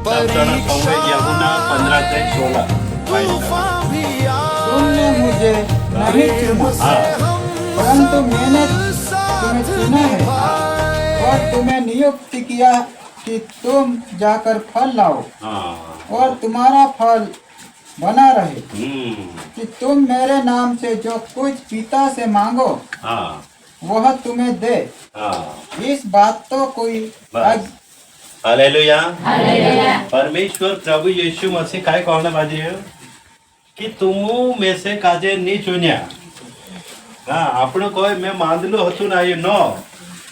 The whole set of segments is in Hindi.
यहुना 15-16 तुमने मुझे नहीं चुना, परंतु मैंने तुम्हें चुना है और तुम्हें नियुक्त किया कि तुम जाकर फल लाओ और तुम्हारा फल बना रहे, कि तुम मेरे नाम से जो कुछ पिता से मांगो वह तुम्हें दे। इस बात तो कोई हालेलुया। परमेश्वर प्रभु यीशु मसीह काय कहने बाजी है कि तुम में से काजे नहीं चुन्या। हाँ, आपनो कोई मैं मांदलू हतु ना ये नो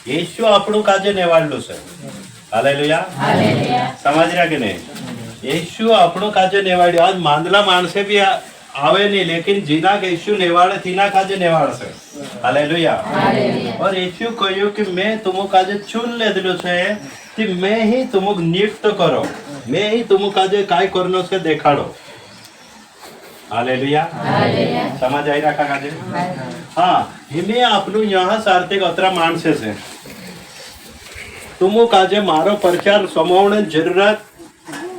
यीशु आपनो काजे नेवाडलू से। हालेलुया। समझ रहा कि नहीं? यीशु आपनो काजे नेवाडी। आज मांदला माणसे भी आवे नहीं, लेकिन जिना के यीशु नेवाड़े तीना काजे नेवाड़ से। हालेलुया। और यीशु कहियो कि मैं तुमको काजे चुन ले दिलो से कि मैं ही तुमको नियुक्त करो, मैं ही तुमको काजे काय करनो से देखाड़ो। हालेलुया। समझ आई रखा काजे? हाँ, हिमे आपनु यहाँ सार्थिक अतरा माणसे से तुमको काजे मारो प्रचार समावने जरूरत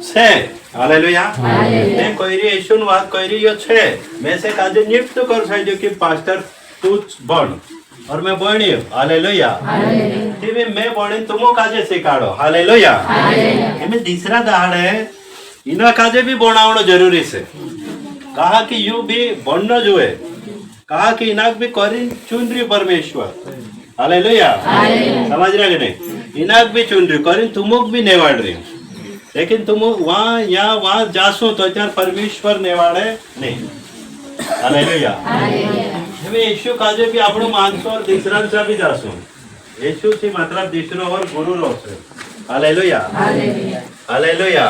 છે। हालेलुया। मैं कोईरी यीशु नु बात कोईरी यो छे, मैं से काजे नियुक्त कर साइजो कि पास्टर तू बन और मैं बणी। हालेलुया। तिवे मैं बणी तुमो काजे सिखाड़ो। हालेलुया। एमे तीसरा दाड़ है इना काजे भी बनावणो जरूरी छे। कहा कि यू भी बननो जोए, कहा कि इनाक भी करी चुनरी परमेश्वर। हालेलुया। समझ रहे कि नहीं? इनाक भी चुनरी करी तुमक भी नेवाड़ रही, लेकिन तुम वहाँ या वहाँ जासो तो त्यार परमेश्वर नेवाड़े नहीं। हालेलुया। हमें यीशु काजे भी आपनो मानसो और दूसरा भी जासो। यीशु से मतलब दूसरो और गुरु रोसे। हालेलुया। हालेलुया।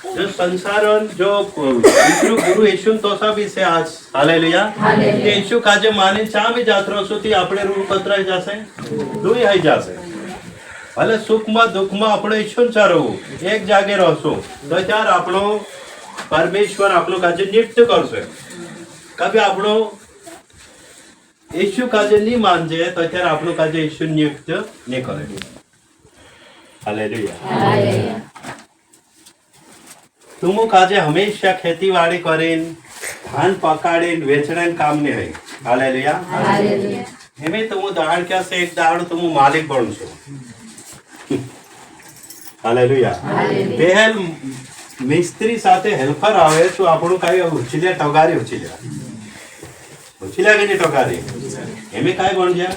जो संसार और जो गुरु यीशु तो सा भी से आज। हालेलुया। यीशु काजे माने चा भी जात्रो सुती आपणे रूप कतरा जासे, दुई है जासे। भले सुख में दुख में अपने ईश्वर चारो एक जागे रहो तो त्यार आपनो परमेश्वर आपनो काजे नियुक्त करसे। कभी आपनो यीशु काजे नहीं मानजे तो त्यार आपनो काजे यीशु नियुक्त नहीं करे। हालेलुया। तुमो काजे हमेशा खेती बाड़ी करीन धान पकाड़ीन वेचने काम नहीं है। हालेलुया। हमें तुम दाड़ क्या से एक दाड़ तुम मालिक बनसो। हालेलुया। पहल मिस्त्री साथे हेल्पर आवे तो आपणो काय उचल्या टगारी उचल्या के नहीं टगारी एमे काय बन जा।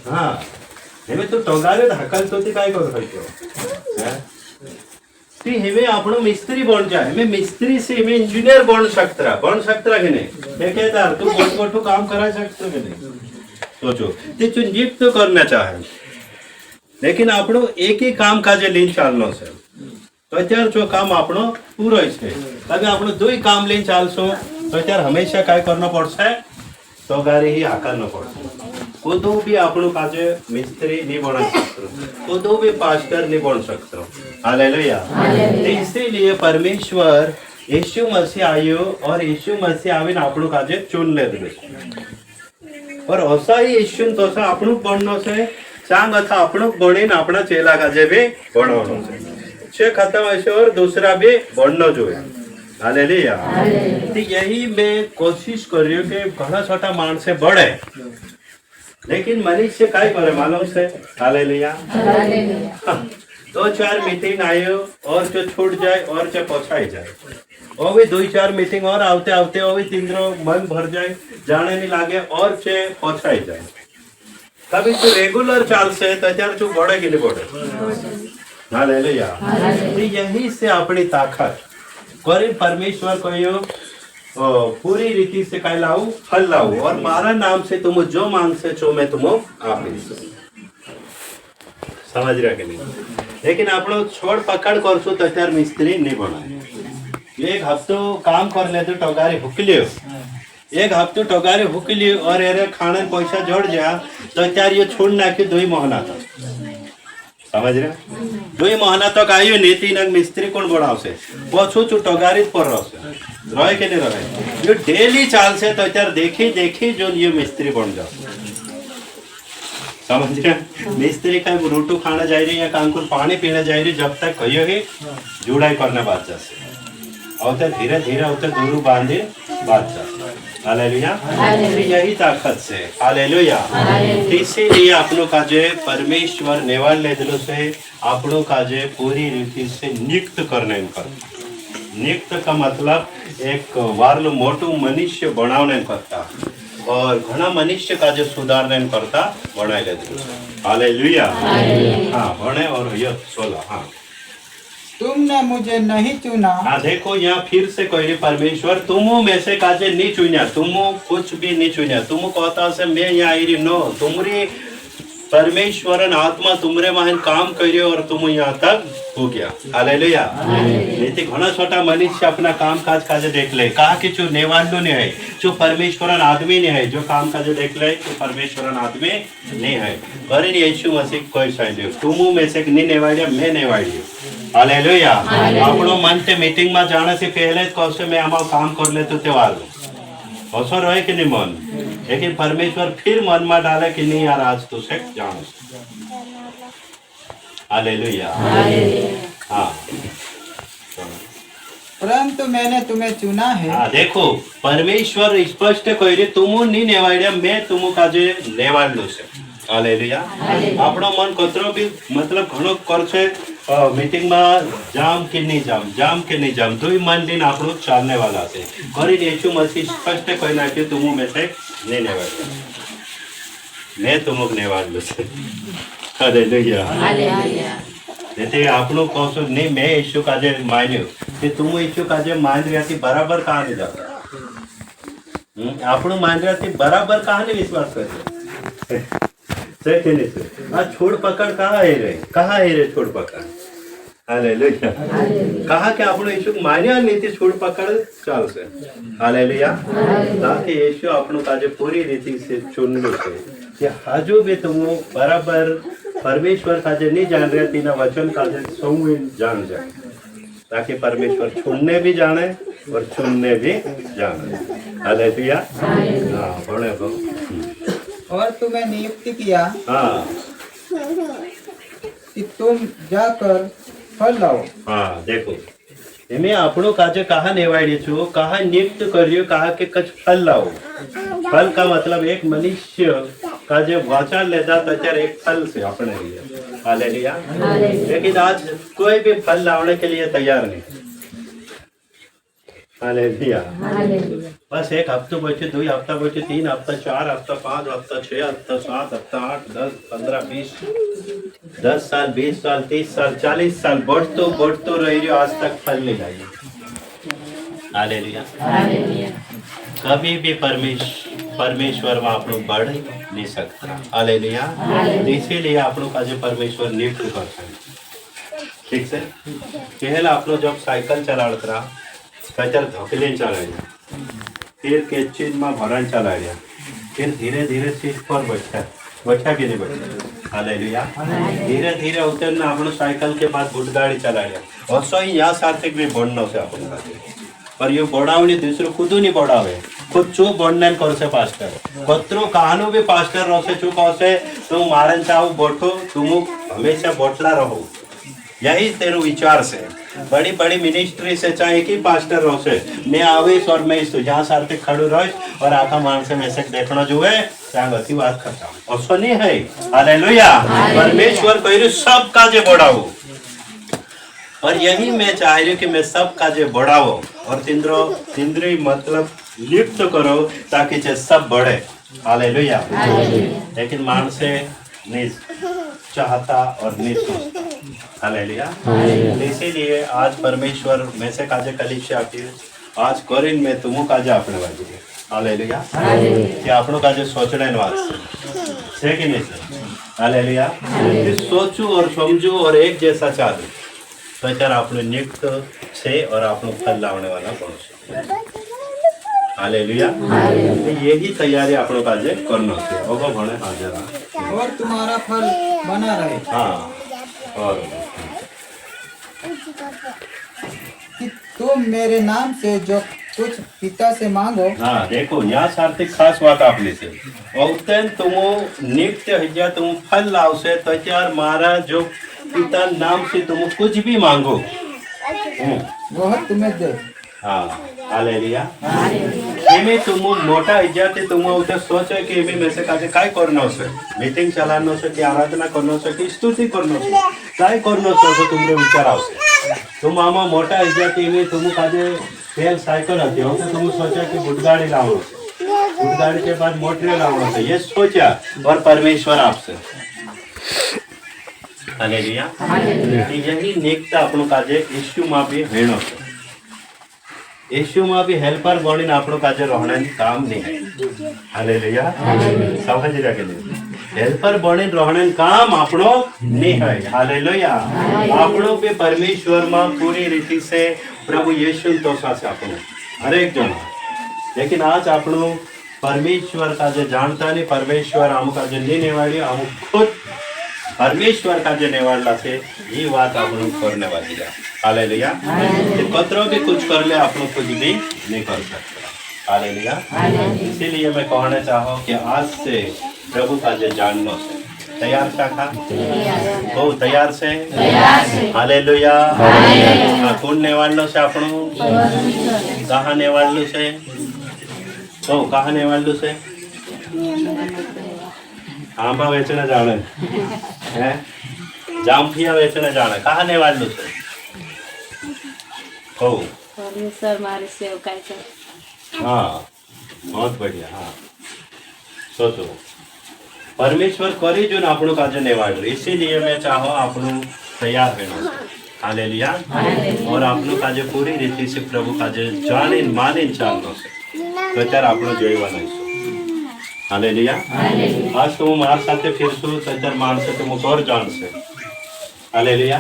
हाँ, एमे तो टगारी ढकल तो ती काय करू शकतो ती हेमे आपणो मिस्त्री बन जा। एमे मिस्त्री से एमे इंजीनियर बन सकतरा कि नहीं? मैं कहता तू मोटो काम करा सकतो कि नहीं? सोचो ते तू नियुक्त करना चाहे, लेकिन आपनो एक ही काम काजे लीन चालनो से तो अत्यार जो काम आपनो पूरो है। अगर आपनो दो ही काम लीन चालसो तो अत्यार हमेशा काय करना पड़से, तो गारी ही हाकलनो पड़से। कोदो भी आपनो काजे मिस्त्री नहीं बन सकतो, कोदो भी पास्टर नहीं बन सकतो। हालेलुया। इसीलिए परमेश्वर यीशु मसीह आयो और यीशु मसीह आवीने आपनो काजे चुन ले दिलो। पर ऐसा ही यीशु तो सा आपनो बननो से सांग अथा आपणो बणीने अपना चेला काजे भी बनवनो छे खत्म हशे और दूसरा भी बननो जोए। हालेलुया। तो यही मैं कोशिश करियो कि घणा छोटा माणसे बढ़े, लेकिन मनुष्य काय करे मालूम से? हालेलुया। 2-4 मीटिंग आयो और जो छूट जाए और जो पछाई जाए, और भी 2-4 मीटिंग और आवते आवते और भी तीनरो मन भर जाए, जाने नहीं लागे और चे पछाई जाए। कभी तो रेगुलर चाल से त्यार जो बढ़े कि नहीं बढ़े। हालेलुया। यही से अपनी ताकत करी परमेश्वर कहियो पूरी रीति से काय लाऊ फल लाऊ और मारा नाम से तुम जो मांग से जो मैं तुमको आपीश। समझ रहा कि नहीं? लेकिन आपनो छोड़ पकड़ करसो तो त्यार मिस्त्री नहीं बनाए। एक हफ्तो काम कर ले तो टगारी भूक लियो, एक हफ्तो टगारी भूक लियो और एरे खाने पैसा जोड़ जा तो त्यार ये छोड़ नाखी 2 महीना तक। समझ रहे? 2 महीना तक आयो नहीं तीन मिस्त्री कौन बनावसे पछू चू टगारी पर रहे के नहीं रहे। जो डेली चाल से तो त्यार देखी देखी जो ये मिस्त्री बन जाओ। समझ गए। मिस्त्री का रोटू खाना जा रही या कांकुर पानी पीने जा रही, जब तक कहियो ही जुड़ाई करने बात जासे और तो धीरे धीरे उतर दूर बांधे बात जासे। हालेलुया। यही ताकत से हालेलुया। इसीलिए आपनों का जे परमेश्वर नेवाल ले दिलो से आपनों का जे पूरी रीति से नियुक्त करने पर, नियुक्त का मतलब एक वारलो मोटू मनुष्य बनावने करता और घना मनुष्य का जो सुधारने करता बनाए ले दिलो। हालेलुया। हाँ बने और ये 16। हाँ तुमने मुझे नहीं चुना। हाँ देखो यहाँ फिर से कह रही परमेश्वर तुम में से काजे नहीं चुनिया, तुम कुछ भी नहीं चुनिया, तुम कहता से मैं यहाँ आई रही नो, तुम्हारी परमेश्वरन आत्मा तुमरे वहां काम करे और तुम यहाँ तक हो गया। हालेलुया। नहीं तो घना छोटा मनुष्य अपना काम काज काजे देख ले, कहा कि जो नेवालो नहीं है, जो परमेश्वरन आदमी नहीं है, जो काम काजे देख ले तो परमेश्वरन आदमी नहीं है। पर यीशु मसीह कोई साइड तुम में से नहीं नेवाड़िया, मैं नेवाड़ियो। हालेलुया। आपनो मन ते मीटिंग में जाने से पहले कौन से मैं हमारा काम कर ले तो त्योहार अवसर रहे कि नहीं मन, लेकिन परमेश्वर फिर मन में डाले कि नहीं यार आज तो से जानो। हालेलुया। हाँ परंतु मैंने तुम्हें चुना है। हाँ देखो परमेश्वर स्पष्ट कह रहे तुम नहीं नेवाड़िया, मैं तुम काजे नेवाड़लो से। हालेलुया। आपनो मन कतरो भी मतलब घणो कर छे मीटिंग में जाम के नहीं जाम, जाम के नहीं जाम, 2 मन दिन आपनो चालने वाला है। करी यीशु मसीह स्पष्ट कहना कि तुम में से नहीं नेवाड़िया, मैं तुमको नेवाड़लो से। हालेलुया। जैसे आपनो कहो सो नहीं मैं यीशु काजे मान्यो कि तुम यीशु काजे मान रहा थी बराबर कहाँ नहीं जाता, आपनो मान रहा थी बराबर कहाँ नहीं विश्वास करते छोड़ पकड़ कहाँ है रे, कहाँ है रे छोड़ पकड़। हालेलुया। कहा कि आपने यीशु को मान्या नहीं थी छोड़ पकड़ चाल से। हालेलुया। ताकि यीशु आपनो काजे पूरी रीति से चुन लो से कि हाजो भी तुम बराबर परमेश्वर काजे नहीं जान रहे तीना वचन काजे सौवे जान जाए, ताकि परमेश्वर छुड़ने भी जाने और चुनने भी जाने। हालेलुया। हाँ बड़े और तुम्हें नियुक्त किया हाँ कि तुम जाकर फल लाओ। हाँ देखो इमे आपनो काजे कहा नेवाड़ी छो, कहा नियुक्त करियो, कहा के कुछ फल लाओ। फल का मतलब एक मनुष्य का जो वाचा लेता तो एक फल से अपने लिए। हालेलुया। लेकिन आज कोई भी फल लाने के लिए तैयार नहीं। हालेलुया। बस एक हफ्ता बचे, 2 हफ्ता बचे, 3 हफ्ता, 4 हफ्ता, 5 हफ्ता, 6 हफ्ता, 7 हफ्ता, 8, 10, 15, 20, 10 साल, 20 साल, 30 साल, 40 साल बढ़तो रही आज तक फल नहीं लाई। हालेलुया। कभी भी परमेश्वर में आप लोग बढ़ नहीं सकता। हालेलुया। इसीलिए आप लोग का जो परमेश्वर नियुक्त कर सकते। ठीक से पहले आप लोग जब साइकिल चलाता रहा कचर धकेले चलाया, फिर केचिन में भरण चलाया, फिर धीरे धीरे सीट पर बैठा कि नहीं बैठा। हालेलुया। धीरे धीरे उतरना आपने साइकिल के बाद गुटगाड़ी चलाया और सो ही यहाँ सार्थक भी बढ़ना से अपन पर ये बढ़ावनी दूसरों खुद नहीं बढ़ावे, खुद चुप बढ़ने कर से पास्टर कतरो कहानो भी पास्टर रहो से चुप हो से तुम मारन चाहो बैठो, तुम हमेशा बैठला रहो। यही तेरे विचार से बड़ी बड़ी मिनिस्ट्री से चाहे कि पास्टर रहो से मैं आवेश और मैं इस जहाँ सार्थक खड़ू रहो और आखा मान से मैं से देखना जो है चांगती बात करता हूँ और सो नहीं है। हालेलुया। परमेश्वर कह रही सब काजे बढ़ाओ और यही मैं चाह रही हूँ कि मैं सब काजे बढ़ाओ और तिंद्री मतलब लिप्त करो ताकि सब बढ़े। हालेलुया। लेकिन मान से नहीं चाहता और नहीं सोचता। हालेलुया। इसीलिए आज परमेश्वर में से काजे कलिशा आती आज करिन में तुम काजे अपने बाजू। हालेलुया। कि आपनो काजे सोचने वात से कि नहीं से। हालेलुया। सोचू और समझू और एक जैसा चालू तो चार आपने नियुक्त से और आपनो फल लाने वाला बनो। हालेलुया। यही तैयारी आपनो काजे करना है ओगो भणे हाजर और तुम्हारा फल बना रहे। हाँ और कि तुम मेरे नाम से जो कुछ पिता से मांगो हाँ देखो या सारथी खास बात आपली से औतन तुमो नित्य हज्या तुम फल लावसे तो त्यार मारा जो पिता नाम से तुम कुछ भी मांगो वह तुम्हें दे। हाँ हालेलुया एमे तुम मोटा हज्या ते तुम उते सोचे कि एमे में से काजे काय करनो से मीटिंग चलानो से कि आराधना करनो से कि स्तुति करनो से काय करनो से तुमरे विचार आवसे तुम आमा मोटा हज्या ते एमे तुम काजे तेल साइकिल आती हो तो तुम सोचा कि बुटगाड़ी लावो बुटगाड़ी के बाद मोटर लावो से ये सोचा और परमेश्वर आपसे हालेलुया यही नेकता આપણો કાજે ઈશ્યુમાં બી હેણો છે ઈશ્યુમાં બી હેલ્પર બનીને આપણો કાજે રહેવાનું કામ નહીં હાલેલુયા સમજ રહ્યા કે નહીં હેલ્પર બનીને રહેવાનું કામ આપણો નહીં હોય હાલેલુયા આપણો બી પરમેશ્વરમાં પૂરી રીતે से प्रभु यीशु तो साथ આપણો હરેક જણ लेकिन आज આપણો परमेश्वर का जो जानता नहीं परमेश्वर आम का जो नहीं निवाड़ी हम खुद परमेश्वर का जो निवाड़ला से ये बात अपन करने वाली है हालेलुया कतरो भी कुछ कर ले अपन कुछ भी नहीं कर सकता हालेलुया इसीलिए मैं कहना चाहूँ कि आज से प्रभु का जो जानना से तैयार शाखा हो तैयार से हालेलुया कौन निवाड़लो से अपनो कहाँ निवाड़लो से तो कहाँ निवाड़लो से आंबा वेचने जाने हैं जामफिया वेचने जाने कहाँ निवाड़लो से हो परमेश्वर मारे सेवकाई कर हाँ बहुत बढ़िया हाँ सोचो परमेश्वर करी जो આપણું કાજે નિવાડ્યું इसीलिए मैं चाहो આપણું तैयार रहना हालेलुया और આપણું કાજે पूरी रीति से प्रभु काजे जाने माने चालनो से तो त्यार આપણું જોઈવાનું છે हालेलुया आज तुम मार साथे फिरसो तो त्यार माणसे तुम और जानसे हालेलुया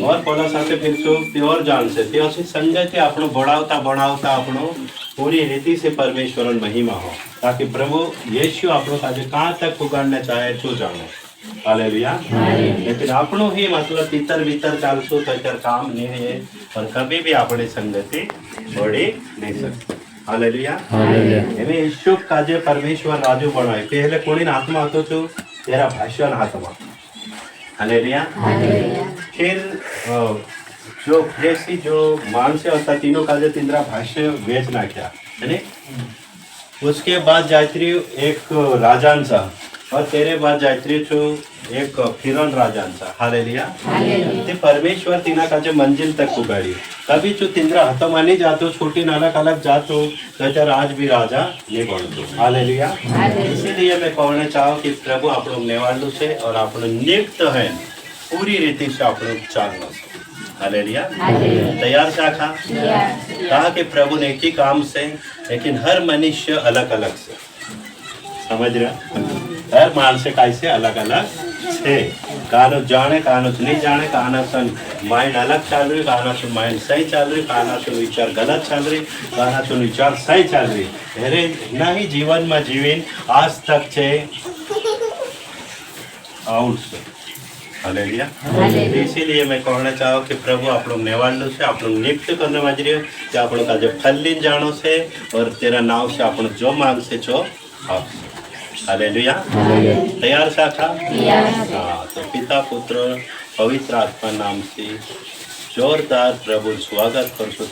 और कोना साथे फिरसो ते और जानसे ते अशी संगति આપણું बढ़ावता बढ़ावता આપણું पूरी रीति से परमेश्वर महिमा हो ताकि प्रभु यीशु આપણું काजे कहाँ तक पुकारना चाहे तो जानो हालेलुया लेकिन આપણું ही मतलब तीतर भीतर चालसो तो त्यार काम नहीं है और कभी भी अपनी संगति छोड़ी नहीं सकती हालेलुया एमे यीशु काजे परमेश्वर राजू बनाए पहले कोणी हाथमा હતો છો तेरा भाषण हाथमा हालेलुया फिर जो फ्रेसी जो मानसे होता तीनों काजे तिंद्रा भाष्य वेच नाख्या है उसके बाद जायत्री एक राजांचा और तेरे बाद जायत्री छो एक फिरन राजांचा हालेलुया ते परमेश्वर तिना काजे मंजिल तक पुगाड़ी कभी जो तिंद्रा हाथमा नहीं जातो छोटी नालक अलग जातो तो त्यार आज भी राजा नहीं बनतो हालेलुया इसीलिए मैं कहना चाहूँ कि प्रभु આપણું नेवाड़लू से और આપણું नियुक्त है पूरी रीति से આપણું चालना से हालेलुया तैयार शाखा कहा कि प्रभु ने एक ही काम से लेकिन हर मनुष्य अलग अलग से समझ रहा हर माल से कैसे अलग अलग से कानो जाने कानो नहीं जाने कानो से माइंड अलग चल रही कानो से माइंड सही चल रही कानो से विचार गलत चल रही कानो से विचार सही चल रही अरे ना ही जीवन में जीवन आज तक छे आउट से हालेलुया इसीलिए मैं कहना चाहूँ कि प्रभु आप लोग नेवाड़लो से आप लोग नियुक्त करने वाजरी कि आप लोग का जो फलीन जानो से और तेरा नाव से आप लोग जो मांग से जो आप हालेलुया तैयार शाखा हाँ तो पिता पुत्र पवित्र आत्मा नाम से जोरदार प्रभु स्वागत कर सो